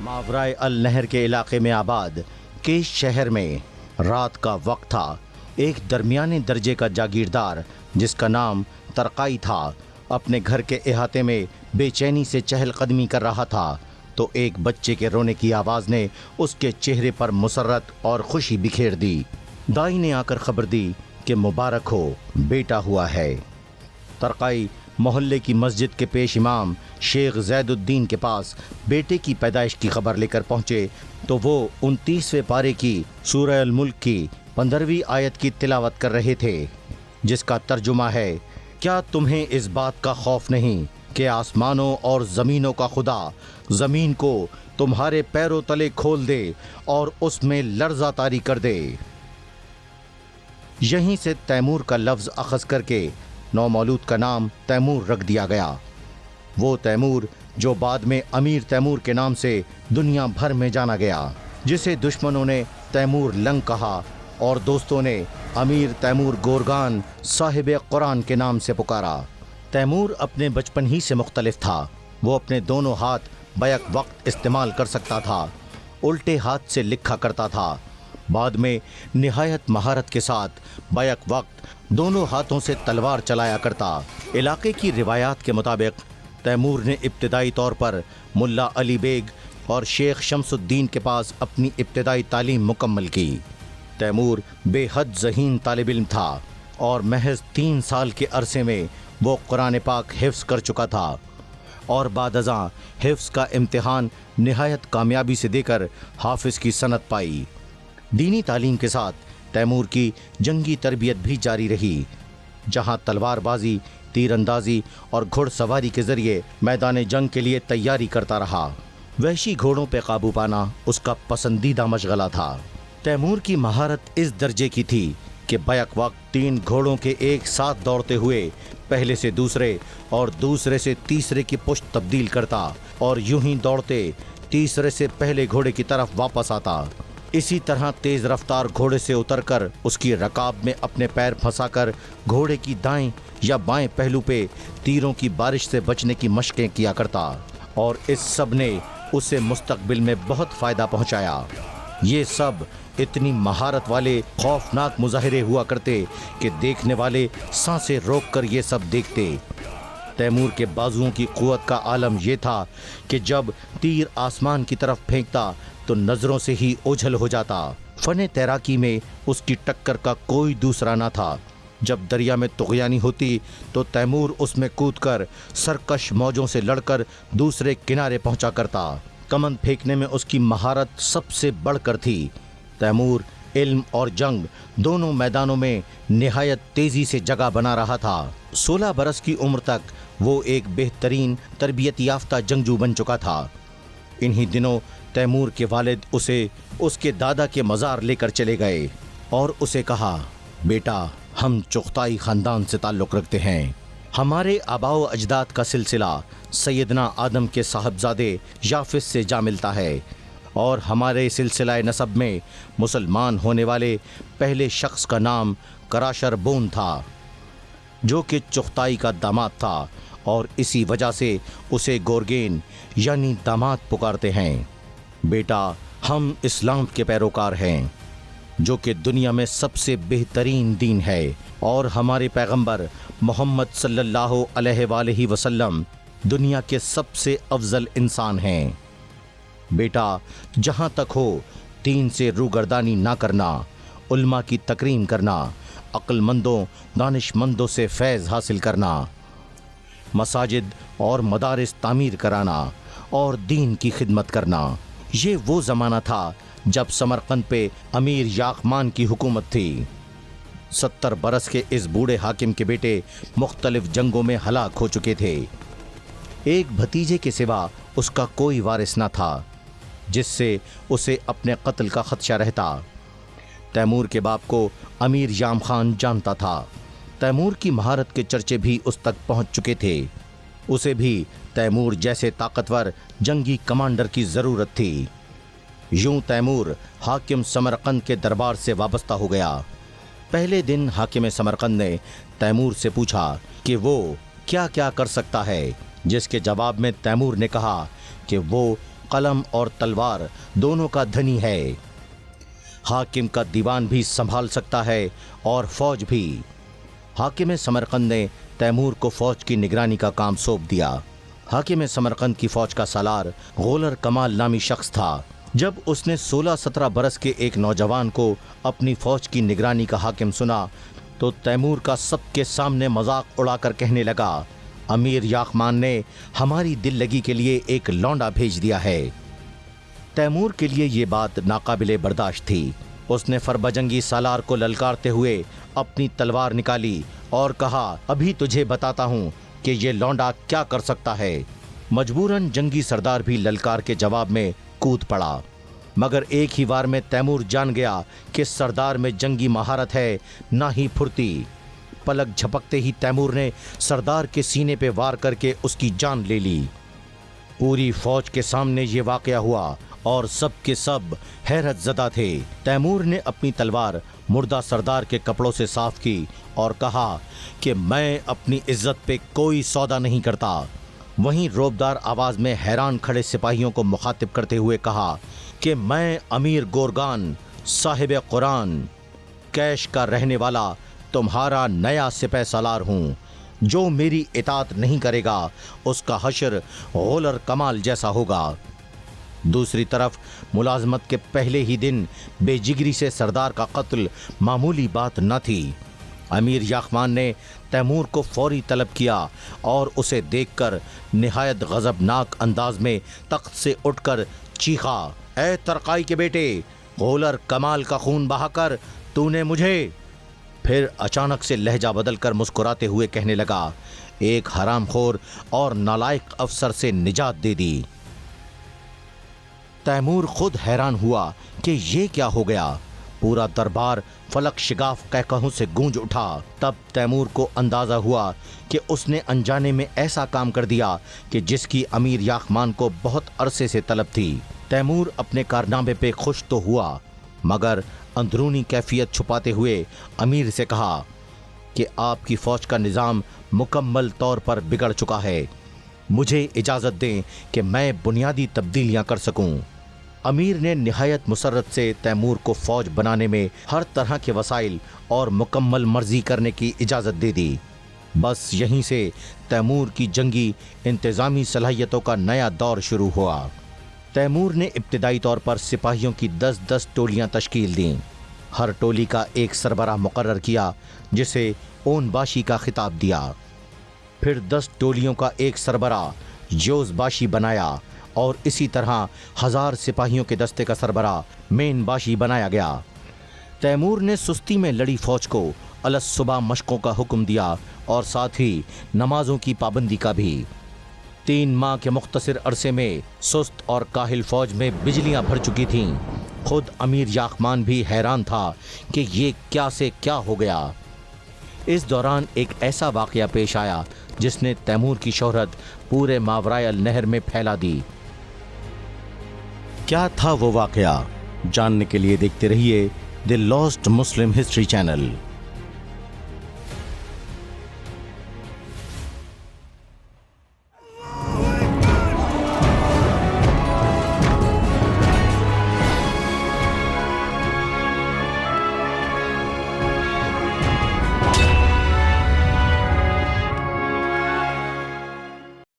मावराए अल नहर के इलाके में आबाद केश शहर में रात का वक्त था। एक दरमियाने दर्जे का जागीरदार जिसका नाम तरकाई था अपने घर के अहाते में बेचैनी से चहलकदमी कर रहा था तो एक बच्चे के रोने की आवाज़ ने उसके चेहरे पर मुसर्रत और खुशी बिखेर दी। दाई ने आकर खबर दी कि मुबारक हो, बेटा हुआ है। तरकाई मोहल्ले की मस्जिद के पेश इमाम शेख ज़ैदुद्दीन के पास बेटे की पैदाइश की खबर लेकर पहुँचे तो वो 29वें पारे की सूरह अल मुल्क की 15वीं आयत की तिलावत कर रहे थे, जिसका तर्जुमा है, क्या तुम्हें इस बात का खौफ नहीं कि आसमानों और ज़मीनों का खुदा ज़मीन को तुम्हारे पैरों तले खोल दे और उसमें लर्ज़ा तारी कर दे। यहीं से तैमूर का लफ्ज़ अखज़ करके नौमौलूद का नाम तैमूर रख दिया गया। वो तैमूर जो बाद में अमीर तैमूर के नाम से दुनिया भर में जाना गया, जिसे दुश्मनों ने तैमूर लंग कहा और दोस्तों ने अमीर तैमूर गोरगान साहिब कुरान के नाम से पुकारा। तैमूर अपने बचपन ही से मुख्तलिफ था। वो अपने दोनों हाथ बैक वक्त इस्तेमाल कर सकता था, उल्टे हाथ से लिखा करता था। बाद में निहायत महारत के साथ बैक वक्त दोनों हाथों से तलवार चलाया करता। इलाके की रिवायात के मुताबिक तैमूर ने इब्तिदाई तौर पर मुल्ला अली बेग और शेख शमसुद्दीन के पास अपनी इब्तिदाई तालीम मुकम्मल की। तैमूर बेहद ज़हीन तालिब इल्म था और महज 3 साल के अरसे में वो कुरान पाक हिफ्ज़ कर चुका था और बादअज़ां हिफ्ज़ का इम्तिहान निहायत कामयाबी से देकर हाफिज़ की सनत पाई। दीनी तालीम के साथ तैमूर की जंगी तरबियत भी जारी रही, जहां तलवारबाजी, तीरंदाजी और घुड़सवारी के ज़रिए मैदान जंग के लिए तैयारी करता रहा। वहशी घोड़ों पर काबू पाना उसका पसंदीदा मशगला था। तैमूर की महारत इस दर्जे की थी कि बैक वक्त 3 घोड़ों के एक साथ दौड़ते हुए पहले से दूसरे और दूसरे से तीसरे की पुश्त तब्दील करता और यूं ही दौड़ते तीसरे से पहले घोड़े की तरफ वापस आता। इसी तरह तेज़ रफ्तार घोड़े से उतरकर उसकी रकाब में अपने पैर फंसाकर घोड़े की दाएं या बाएं पहलू पे तीरों की बारिश से बचने की मशकें किया करता और इस सब ने उसे मुस्तकबिल में बहुत फ़ायदा पहुंचाया। ये सब इतनी महारत वाले खौफनाक मुजाहिरे हुआ करते कि देखने वाले सांसें रोक कर ये सब देखते। तैमूर के बाजुओं की क़ुव्वत का आलम यह था कि जब तीर आसमान की तरफ फेंकता तो नज़रों से ही ओझल हो जाता। फ़न तैराकी में उसकी टक्कर का कोई दूसरा ना था। जब दरिया में तुग़यानी होती तो तैमूर उसमें कूदकर सरकश मौजों से लड़कर दूसरे किनारे पहुंचा करता। कमंद फेंकने में उसकी महारत सबसे बढ़कर थी। तैमूर इल्म और जंग दोनों मैदानों में निहायत तेज़ी से जगह बना रहा था। 16 बरस की उम्र तक वो एक बेहतरीन तरबियत याफ्ता जंगजू बन चुका था। इन्हीं दिनों तैमूर के वालिद उसे उसके दादा के मज़ार लेकर चले गए और उसे कहा, बेटा, हम चुग़ताई ख़ानदान से ताल्लुक़ रखते हैं। हमारे आबाओ अजदाद का सिलसिला सैयदना आदम के साहबजादे याफिस से जा मिलता है और हमारे सिलसिला नसब में मुसलमान होने वाले पहले शख्स का नाम कराशर बोन था, जो कि चुग़ताई का दामाद था और इसी वजह से उसे गोरगेन यानी दामाद पुकारते हैं। बेटा, हम इस्लाम के पैरोकार हैं, जो कि दुनिया में सबसे बेहतरीन दीन है और हमारे पैगंबर मोहम्मद सल्लल्लाहु अलैहि वसल्लम दुनिया के सबसे अफजल इंसान हैं। बेटा, जहाँ तक हो 3 से रूगर्दानी ना करना, उल्मा की तकरीम करना, अक्लमंदों दानिशमंदों से फैज़ हासिल करना, मसाजिद और मदारिस तामीर कराना और दीन की खिदमत करना। ये वो ज़माना था जब समरकंद पे अमीर याकमान की हुकूमत थी। 70 बरस के इस बूढ़े हाकिम के बेटे मुख्तलिफ जंगों में हलाक हो चुके थे। एक भतीजे के सिवा उसका कोई वारिस न था जिससे उसे अपने कत्ल का खदशा रहता। तैमूर के बाप को अमीर याम खान जानता था। तैमूर की महारत के चर्चे भी उस तक पहुंच चुके थे। उसे भी तैमूर जैसे ताकतवर जंगी कमांडर की ज़रूरत थी। यूं तैमूर हाकिम समरकंद के दरबार से वाबस्ता हो गया। पहले दिन हाकिम समरकंद ने तैमूर से पूछा कि वो क्या क्या कर सकता है, जिसके जवाब में तैमूर ने कहा कि वो कलम और तलवार दोनों का धनी है। हाकिम का दीवान भी संभाल सकता है और फौज भी। हाकिम समरकंद ने तैमूर को फौज की निगरानी का काम सौंप दिया। हाकिम समरकंद की फौज का सालार गोलर कमाल नामी शख्स था। जब उसने 16-17 बरस के एक नौजवान को अपनी फौज की निगरानी का हाकिम सुना तो तैमूर का सबके सामने मजाक उड़ाकर कहने लगा, अमीर याखमान ने हमारी दिल लगी के लिए एक लौंडा भेज दिया है। तैमूर के लिए ये बात नाकाबिले बर्दाश्त थी। उसने फरबजंगी सालार को ललकारते हुए अपनी तलवार निकाली और कहा, अभी तुझे बताता हूँ कि ये लौंडा क्या कर सकता है। मजबूरन जंगी सरदार भी ललकार के जवाब में कूद पड़ा, मगर एक ही वार में तैमूर जान गया कि सरदार में जंगी महारत है ना ही फुर्ती। पलक झपकते ही तैमूर ने सरदार के सीने पे वार करके उसकी जान ले ली। पूरी फौज के सामने ये वाकया हुआ और सब के सब हैरत ज़दा थे। तैमूर ने अपनी तलवार मुर्दा सरदार के कपड़ों से साफ की और कहा कि मैं अपनी इज्जत पे कोई सौदा नहीं करता। वहीं रोबदार आवाज़ में हैरान खड़े सिपाहियों को मुखातिब करते हुए कहा कि मैं अमीर गोरगान साहिब कुरान कैश का रहने वाला तुम्हारा नया सिपह सालार हूँ। जो मेरी इताअत नहीं करेगा उसका हश्र गोलर कमाल जैसा होगा। दूसरी तरफ मुलाजमत के पहले ही दिन बेजिगरी से सरदार का कत्ल मामूली बात न थी। अमीर याखमान ने तैमूर को फौरी तलब किया और उसे देखकर निहायत गजबनाक अंदाज में तख्त से उठकर चीखा, ऐ तरकाई के बेटे, गोलर कमाल का खून बहाकर तूने मुझे। फिर अचानक से लहजा बदलकर मुस्कुराते हुए कहने लगा, एक हरामखोर और नालायक अफसर से निजात दे दी। तैमूर खुद हैरान हुआ कि ये क्या हो गया। पूरा दरबार फलक शिगाफ कहकहों से गूंज उठा। तब तैमूर को अंदाजा हुआ कि उसने अनजाने में ऐसा काम कर दिया कि जिसकी अमीर याखमान को बहुत अरसे से तलब थी। तैमूर अपने कारनामे पे खुश तो हुआ, मगर अंदरूनी कैफियत छुपाते हुए अमीर से कहा कि आपकी फौज का निज़ाम मुकम्मल तौर पर बिगड़ चुका है। मुझे इजाज़त दें कि मैं बुनियादी तब्दीलियां कर सकूं। अमीर ने निहायत मुसर्रत से तैमूर को फौज बनाने में हर तरह के वसाइल और मुकम्मल मर्जी करने की इजाज़त दे दी। बस यहीं से तैमूर की जंगी इंतज़ामी सलाहियतों का नया दौर शुरू हुआ। तैमूर ने इब्तिदाई तौर पर सिपाहियों की 10-10 टोलियां तश्कील दीं। हर टोली का एक सरबराह मुकर्रर किया जिसे ओनबाशी का खिताब दिया। फिर 10 टोलियों का एक सरबराह जोज़बाशी बनाया और इसी तरह 1000 सिपाहियों के दस्ते का सरबराह मेनबाशी बनाया गया। तैमूर ने सुस्ती में लड़ी फौज को अलस सुबह मशकों का हुक्म दिया और साथ ही नमाजों की पाबंदी का भी। 3 माह के मुख्तसर अरसे में सुस्त और काहिल फौज में बिजलियां भर चुकी थीं। खुद अमीर याखमान भी हैरान था कि ये क्या से क्या हो गया। इस दौरान एक ऐसा वाकया पेश आया जिसने तैमूर की शोहरत पूरे मावरायल नहर में फैला दी। क्या था वो वाकया? जानने के लिए देखते रहिए the lost Muslim history channel.